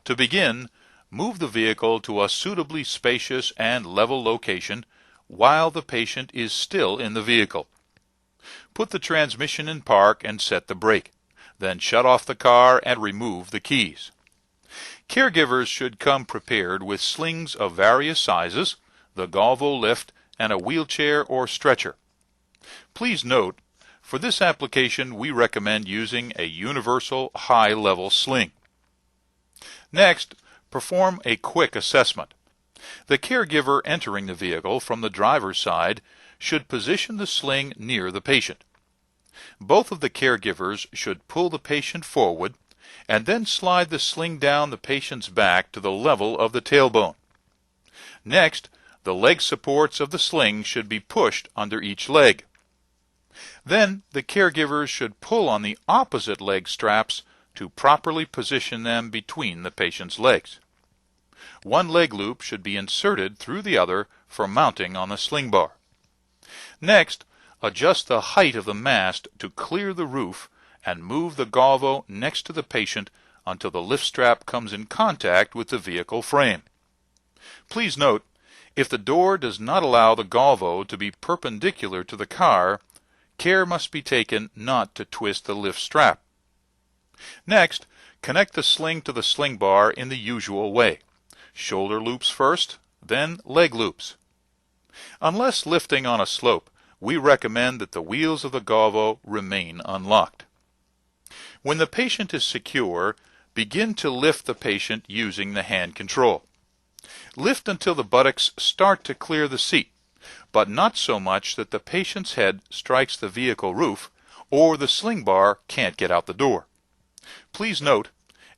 To begin, move the vehicle to a suitably spacious and level location while the patient is still in the vehicle. Put the transmission in park and set the brake. Then shut off the car and remove the keys. Caregivers should come prepared with slings of various sizes, the Golvo lift, and a wheelchair or stretcher. Please note, for this application we recommend using a universal high-level sling. Next, perform a quick assessment. The caregiver entering the vehicle from the driver's side should position the sling near the patient. Both of the caregivers should pull the patient forward and then slide the sling down the patient's back to the level of the tailbone. Next, the leg supports of the sling should be pushed under each leg. Then the caregivers should pull on the opposite leg straps to properly position them between the patient's legs. One leg loop should be inserted through the other for mounting on the sling bar. Next, adjust the height of the mast to clear the roof and move the Golvo next to the patient until the lift strap comes in contact with the vehicle frame. Please note, if the door does not allow the Golvo to be perpendicular to the car, care must be taken not to twist the lift strap. Next, connect the sling to the sling bar in the usual way. Shoulder loops first, then leg loops. Unless lifting on a slope, we recommend that the wheels of the Golvo remain unlocked. When the patient is secure, begin to lift the patient using the hand control. Lift until the buttocks start to clear the seat, but not so much that the patient's head strikes the vehicle roof or the sling bar can't get out the door. Please note,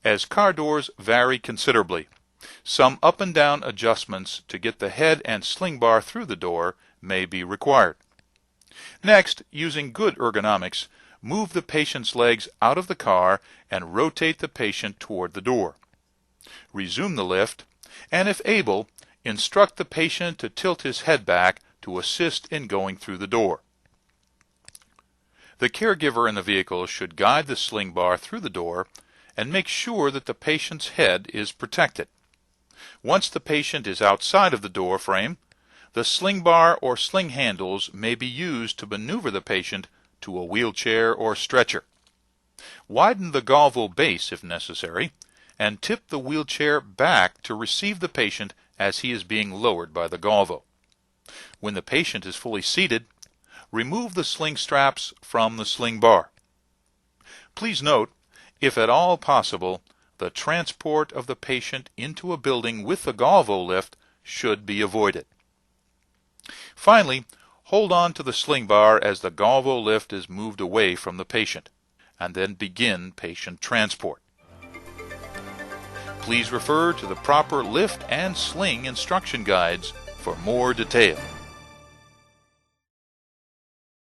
as car doors vary considerably, some up and down adjustments to get the head and sling bar through the door may be required. Next, using good ergonomics, move the patient's legs out of the car and rotate the patient toward the door. Resume the lift, and if able, instruct the patient to tilt his head back to assist in going through the door. The caregiver in the vehicle should guide the sling bar through the door and make sure that the patient's head is protected. Once the patient is outside of the door frame, the sling bar or sling handles may be used to maneuver the patient to a wheelchair or stretcher. Widen the Golvo base if necessary, and tip the wheelchair back to receive the patient as he is being lowered by the Golvo. When the patient is fully seated, remove the sling straps from the sling bar. Please note, if at all possible, the transport of the patient into a building with the Golvo lift should be avoided. Finally, hold on to the sling bar as the Golvo lift is moved away from the patient, and then begin patient transport. Please refer to the proper lift and sling instruction guides for more detail.